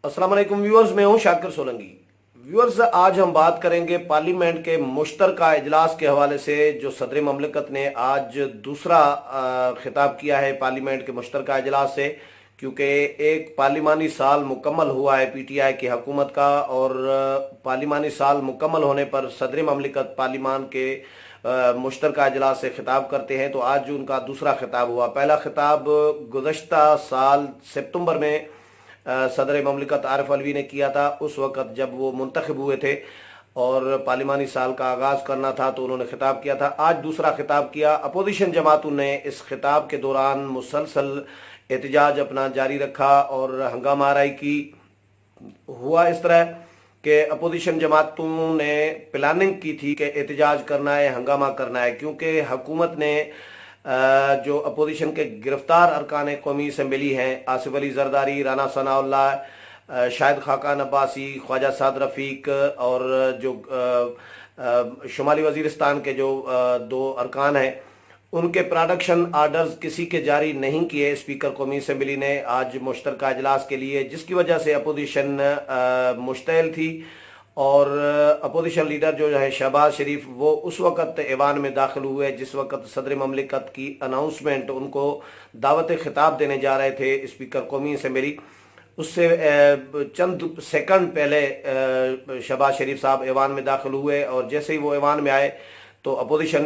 अस्सलाम वालेकुम व्यूअर्स, मैं हूं शाकिर सोलंकी। व्यूअर्स, आज हम बात करेंगे पार्लियामेंट के मुश्तरका इजलास के हवाले से। जो सदर ममलिकत ने आज दूसरा खिताब किया है पार्लियामेंट के मुश्तरका इजलास से, क्योंकि एक पार्लिमानी साल मुकम्मल हुआ है पीटीआई की हुकूमत का, और पार्लिमानी साल मुकम्मल होने पर सदर ममलिकत पार्लिमान के मुश्तरका इजलास से खिताब करते हैं। तो आज उनका दूसरा खिताब हुआ। पहला खिताब गुज़श्ता साल सितंबर में सदर ममलिकत आरिफ अलवी ने किया था, उस वक़्त जब वो मुंतखब हुए थे और पार्लिमानी साल का आगाज़ करना था, तो उन्होंने खिताब किया था। आज दूसरा खिताब किया। अपोजिशन जमातों ने इस खिताब के दौरान मुसलसल एहतजाज अपना जारी रखा और हंगामा आराई की। हुआ इस तरह कि अपोजिशन जमातों ने प्लानिंग की थी कि एहतजाज करना है, हंगामा करना है, क्योंकि हुकूमत ने जो अपोजिशन के गिरफ्तार अरकान कौमी असम्बली हैं, आसिफ अली जरदारी, राना सनाउल्लाह, शाहिद खाकान अब्बासी, ख्वाजा साद रफ़ीक, और जो शुमाली वज़ीरिस्तान के जो दो अरकान हैं, उनके प्रोडक्शन आर्डर्स किसी के जारी नहीं किए स्पीकर कौमी असम्बली ने आज मुश्तरका इजलास के लिए, जिसकी वजह से अपोजिशन मुश्तइल थी। और अपोजिशन लीडर जो है शहबाज शरीफ, वो उस वक़्त ऐवान में दाखिल हुए जिस वक़्त सदर ममलिकत की अनाउंसमेंट, उनको दावत खिताब देने जा रहे थे स्पीकर कौमी असम्बली। उससे चंद सेकंड पहले शहबाज शरीफ साहब ऐवान में दाखिल हुए, और जैसे ही वो ऐवान में आए तो अपोजिशन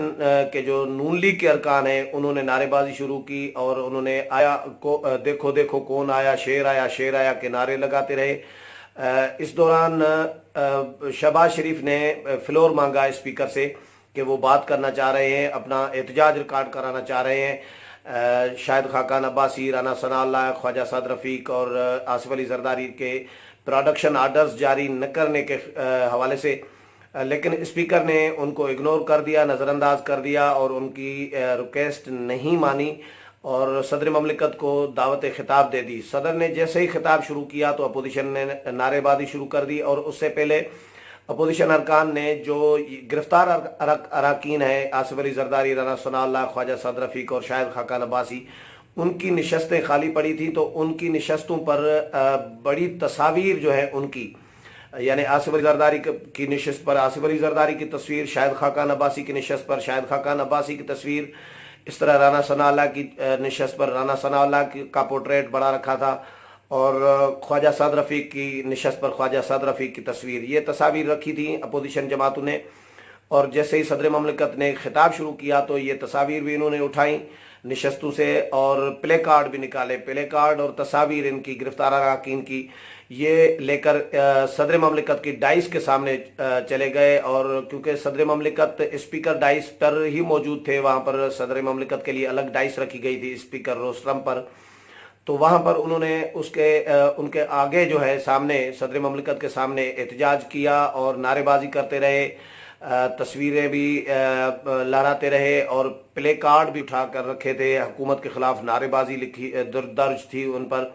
के जो नून लीग के अरकान हैं, उन्होंने नारेबाजी शुरू की और उन्होंने आया को देखो देखो कौन आया, शेर आया, शेर आया के नारे लगाते रहे। इस दौरान शहबाज शरीफ ने फ्लोर मांगा स्पीकर से कि वो बात करना चाह रहे हैं, अपना एहतजाज रिकॉर्ड कराना चाह रहे हैं। शाहिद खाकान अब्बासी, राना सनाउल्लाह, ख्वाजा साद रफ़ीक और आसिफ अली जरदारी के प्रोडक्शन आर्डर्स जारी न करने के हवाले से, लेकिन स्पीकर ने उनको इग्नोर कर दिया, नज़रअंदाज कर दिया और उनकी रिक्वेस्ट नहीं मानी और सदर ममलिकत को दावत खिताब दे दी। सदर ने जैसे ही खिताब शुरू किया तो अपोजिशन ने नारेबाजी शुरू कर दी, और उससे पहले अपोजिशन अरकान ने जो गिरफ्तार अरकान हैं, आसिफ अली जरदारी, राना सनाउल्लाह, ख्वाजा साद रफ़ीक और शाहिद खाकान अब्बासी, उनकी नशस्तें खाली पड़ी थी। तो उनकी नशस्तों पर बड़ी तस्वीर जो है उनकी, यानी आसिफ अली जरदारी की नशस्त पर आसिफ अली जरदारी की तस्वीर, शाहिद खाकान अब्बासी की नशस्त पर शाहिद खाकान अब्बासी की तस्वीर, इस तरह राना सनाउल्लाह की नशस्त पर राना सनाउल्लाह का पोर्ट्रेट बना रखा था, और ख्वाजा साद रफ़ीक की नशस्त पर ख्वाजा साद रफ़ीक की तस्वीर, ये तस्वीर रखी थी अपोजिशन जमातों ने। और जैसे ही सदर ममलिकत ने खिताब शुरू किया तो ये तस्वीर भी इन्होंने उठाई नशस्तों से, और प्ले कार्ड भी निकाले। प्ले कार्ड और तस्वीर इनकी गिरफ्तार अरकान की ये लेकर सदर ममलिकत की डाइस के सामने चले गए, और क्योंकि सदर ममलिकत स्पीकर डाइस पर ही मौजूद थे, वहाँ पर सदर ममलिकत के लिए अलग डाइस रखी गई थी स्पीकर रोस्ट्रम पर, तो वहाँ पर उन्होंने उनके आगे जो है सामने सदर ममलिकत के सामने एहतजाज किया और नारेबाजी करते रहे, तस्वीरें भी लहराते रहे और प्ले कार्ड भी उठा कर रखे थे। हुकूमत के ख़िलाफ़ नारेबाजी लिखी दर्ज थी उन पर,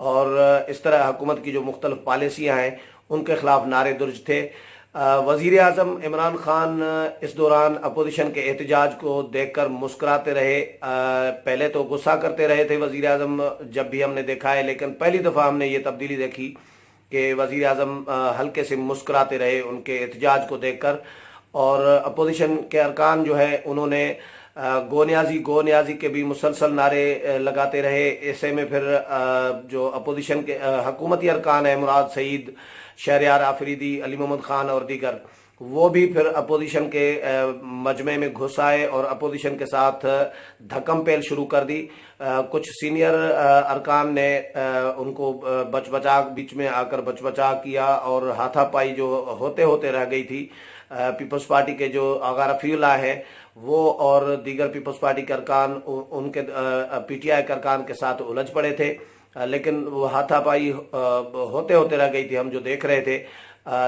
और इस तरह हुकूमत की जो मुख्तलिफ पॉलिसियाँ हैं उनके ख़िलाफ़ नारे दर्ज थे। वज़ीर आज़म इमरान खान इस दौरान अपोजिशन के एहतजाज को देखकर मुस्कुराते रहे। पहले तो गुस्सा करते रहे थे वज़ीर आज़म जब भी हमने देखा है, लेकिन पहली दफ़ा हमने ये तब्दीली देखी कि वज़ीर आज़म हल्के से मुस्कुराते रहे उनके एहतजाज को देखकर। और अपोजिशन के अरकान जो है उन्होंने गो न्याजी के भी मुसलसल नारे लगाते रहे। ऐसे में फिर जो अपोजिशन के हुकूमती अरकान है, मुराद सईद, शहरयार आफरीदी, अली मोहम्मद खान और दीगर, वो भी फिर अपोजिशन के मजमे में घुस आए और अपोजिशन के साथ धक्कम पेल शुरू कर दी। कुछ सीनियर अरकान ने उनको बीच में आकर बचबचा किया, और हाथापाई जो होते होते रह गई थी। पीपल्स पार्टी के जो आगा रफ़ीउल्लाह है वो और दीगर पीपल्स पार्टी के अरकान उनके पीटीआई के अरकान के साथ उलझ पड़े थे, लेकिन वो हाथापाई होते होते रह गई थी। हम जो देख रहे थे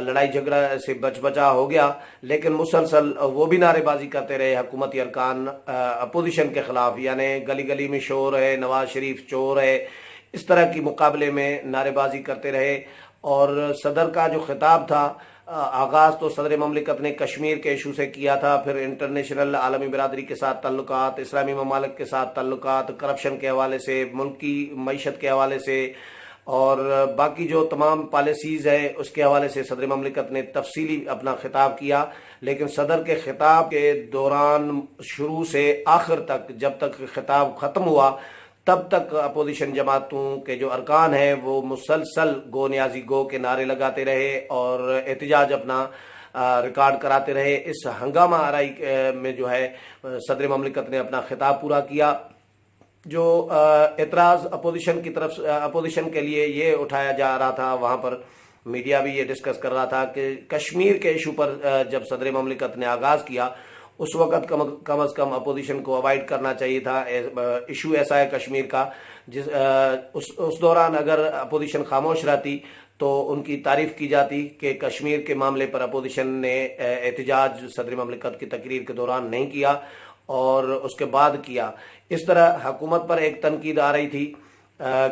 लड़ाई झगड़ा से बचा हो गया, लेकिन मुसलसल वो भी नारेबाजी करते रहे हुकूमती अरकान अपोजिशन के ख़िलाफ़, यानी गली गली में शोर है, नवाज शरीफ चोर है, इस तरह की मुकाबले में नारेबाजी करते रहे। और सदर का जो खिताब था, आगाज़ तो सदर ममलिकत ने कश्मीर के इशू से किया था, फिर इंटरनेशनल आलमी बिरादरी के साथ तल्लुकात, इस्लामी ममालिक के साथ तल्लुकात, करप्शन के हवाले से, मुल्क की मईशत के हवाले से, اور باقی جو تمام پالیسیز ہے اس کے حوالے سے صدر مملکت نے تفصیلی اپنا خطاب کیا، لیکن صدر کے خطاب کے دوران شروع سے آخر تک جب تک خطاب ختم ہوا تب تک اپوزیشن جماعتوں کے جو ارکان ہیں وہ مسلسل گو نیازی گو کے نعرے لگاتے رہے اور احتجاج اپنا ریکارڈ کراتے رہے۔ اس ہنگامہ آرائی میں جو ہے صدر مملکت نے اپنا خطاب پورا کیا۔ جو اعتراض اپوزیشن کی طرف اپوزیشن کے لیے یہ اٹھایا جا رہا تھا، وہاں پر میڈیا بھی یہ ڈسکس کر رہا تھا کہ کشمیر کے ایشو پر جب صدر مملکت نے آغاز کیا اس وقت کم از کم اپوزیشن کو اوائڈ کرنا چاہیے تھا۔ ایشو ایسا ہے کشمیر کا اس دوران اگر اپوزیشن خاموش رہتی تو ان کی تعریف کی جاتی کہ کشمیر کے معاملے پر اپوزیشن نے احتجاج صدر مملکت کی تقریر کے دوران نہیں کیا اور اس کے بعد کیا۔ اس طرح حکومت پر ایک تنقید آ رہی تھی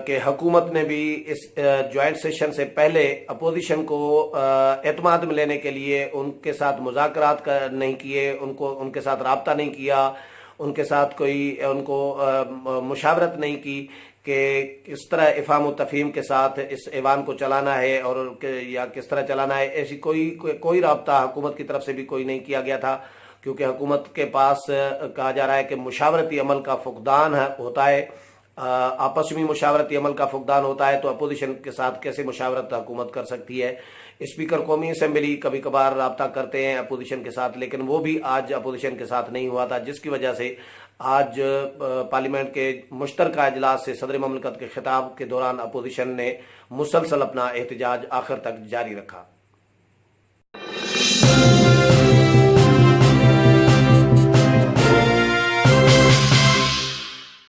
کہ حکومت نے بھی اس جوائنٹ سیشن سے پہلے اپوزیشن کو اعتماد میں لینے کے لیے ان کے ساتھ مذاکرات نہیں کیے، ان کے ساتھ رابطہ نہیں کیا، ان کے ساتھ ان کو مشاورت نہیں کی کہ کس طرح افہام و تفہیم کے ساتھ اس ایوان کو چلانا ہے اور یا کس طرح چلانا ہے۔ ایسی کوئی رابطہ حکومت کی طرف سے بھی کوئی نہیں کیا گیا تھا، کیونکہ حکومت کے پاس کہا جا رہا ہے کہ مشاورتی عمل کا فقدان ہوتا ہے، آپس میں مشاورتی عمل کا فقدان ہوتا ہے، تو اپوزیشن کے ساتھ کیسے مشاورت حکومت کر سکتی ہے۔ اسپیکر قومی اسمبلی کبھی کبھار رابطہ کرتے ہیں اپوزیشن کے ساتھ، لیکن وہ بھی آج اپوزیشن کے ساتھ نہیں ہوا تھا، جس کی وجہ سے آج پارلیمنٹ کے مشترکہ اجلاس سے صدر مملکت کے خطاب کے دوران اپوزیشن نے مسلسل اپنا احتجاج آخر تک جاری رکھا۔